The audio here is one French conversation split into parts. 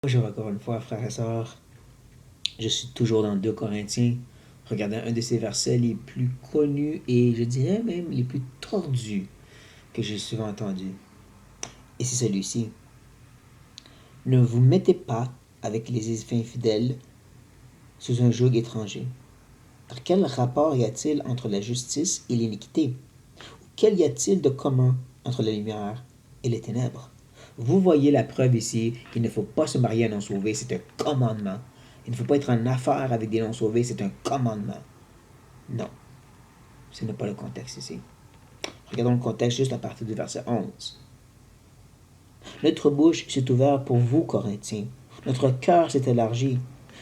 Bonjour encore une fois, frères et sœurs. Je suis toujours dans 2 Corinthiens, regardant un de ces versets les plus connus et je dirais même les plus tordus que j'ai souvent entendus. Et c'est celui-ci. Ne vous mettez pas avec les infidèles sous un joug étranger. Car quel rapport y a-t-il entre la justice et l'iniquité? Quel y a-t-il de commun entre la lumière et les ténèbres? Vous voyez la preuve ici qu'il ne faut pas se marier à un non-sauvé, c'est un commandement. Il ne faut pas être en affaire avec des non-sauvés, c'est un commandement. Non, ce n'est pas le contexte ici. Regardons le contexte juste à partir du verset 11. Notre bouche s'est ouverte pour vous, Corinthiens. Notre cœur s'est élargi.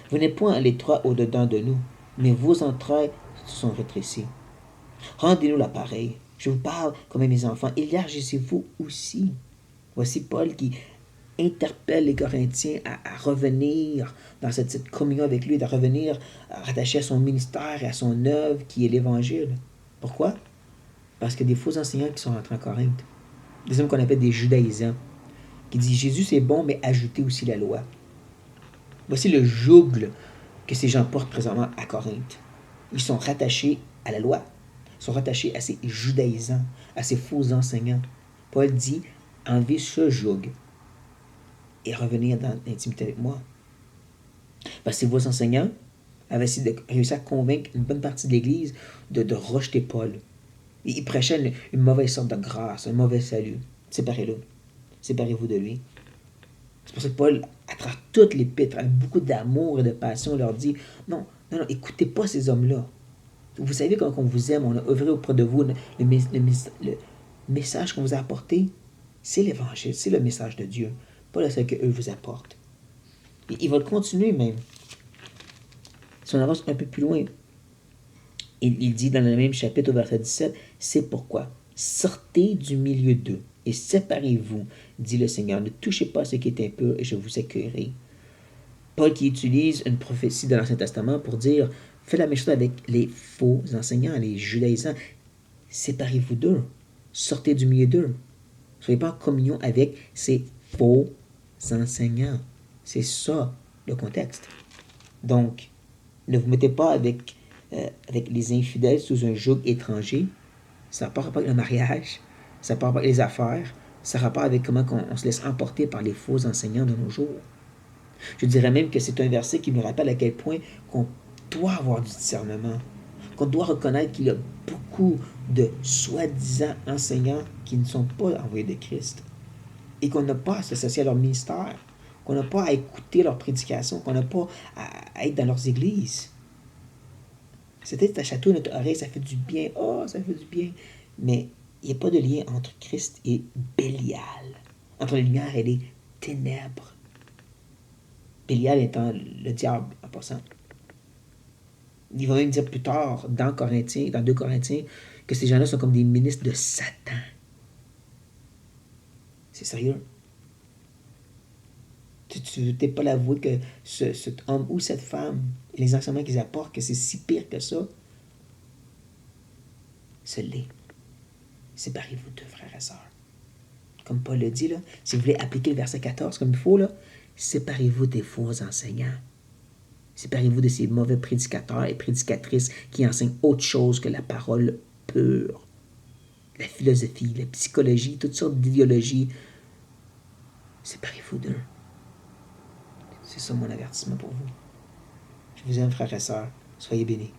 Vous n'êtes point à l'étroit au-dedans de nous, mais vos entrailles se sont rétrécies. Rendez-nous l'appareil. Je vous parle comme à mes enfants. Élargissez-vous aussi. Voici Paul qui interpelle les Corinthiens à revenir dans cette communion avec lui, à revenir rattaché à son ministère et à son œuvre qui est l'Évangile. Pourquoi? Parce qu'il y a des faux enseignants qui sont rentrés en Corinthe. Des hommes qu'on appelle des judaïsants, qui disent Jésus c'est bon, mais ajoutez aussi la loi. Voici le joug que ces gens portent présentement à Corinthe. Ils sont rattachés à la loi. Ils sont rattachés à ces judaïsants, à ces faux enseignants. Paul dit enlevez ce joug et revenir dans l'intimité avec moi. Parce que ces faux enseignants avaient essayé de réussir à convaincre une bonne partie de l'Église de rejeter Paul. Ils prêchaient une mauvaise sorte de grâce, un mauvais salut. Séparez-le. Séparez-vous de lui. C'est pour ça que Paul, à travers toute l'épître, avec beaucoup d'amour et de passion, leur dit non, non, non, écoutez pas ces hommes-là. Vous savez quand on vous aime, on a œuvré auprès de vous. Le message qu'on vous a apporté, c'est l'Évangile, c'est le message de Dieu, pas le seul qu'eux vous apportent. Et il va le continuer même. Si on avance un peu plus loin, il dit dans le même chapitre au verset 17, c'est pourquoi sortez du milieu d'eux et séparez-vous, dit le Seigneur. Ne touchez pas ce qui est impur et je vous accueillerai. Paul qui utilise une prophétie de l'Ancien Testament pour dire faites la même chose avec les faux enseignants, les judaïsants. Séparez-vous d'eux. Sortez du milieu d'eux. Ne soyez pas en communion avec ces faux enseignants. C'est ça le contexte. Donc, ne vous mettez pas avec les infidèles sous un joug étranger. Ça n'a pas rapport avec le mariage. Ça n'a pas rapport avec les affaires. Ça a rapport avec comment on se laisse emporter par les faux enseignants de nos jours. Je dirais même que c'est un verset qui nous rappelle à quel point qu'on doit avoir du discernement, qu'on doit reconnaître qu'il y a beaucoup de soi-disant enseignants qui ne sont pas envoyés de Christ et qu'on n'a pas à s'associer à leur ministère, qu'on n'a pas à écouter leurs prédications, qu'on n'a pas à être dans leurs églises. C'est peut-être à chatouiller notre oreille, ça fait du bien, oh, ça fait du bien, mais il n'y a pas de lien entre Christ et Bélial, entre la lumière et les ténèbres. Bélial étant le diable en passant. Il va même dire plus tard dans 2 Corinthiens, que ces gens-là sont comme des ministres de Satan. C'est sérieux. Tu ne t'es pas l'avouer que cet homme ou cette femme, les enseignements qu'ils apportent, que c'est si pire que ça, ce l'est. Séparez-vous d'eux, frères et sœurs. Comme Paul le dit, là, si vous voulez appliquer le verset 14 comme il faut, là, séparez-vous des faux enseignants. Séparez-vous de ces mauvais prédicateurs et prédicatrices qui enseignent autre chose que la parole pure. La philosophie, la psychologie, toutes sortes d'idéologies. Séparez-vous d'eux. C'est ça mon avertissement pour vous. Je vous aime, frères et sœurs. Soyez bénis.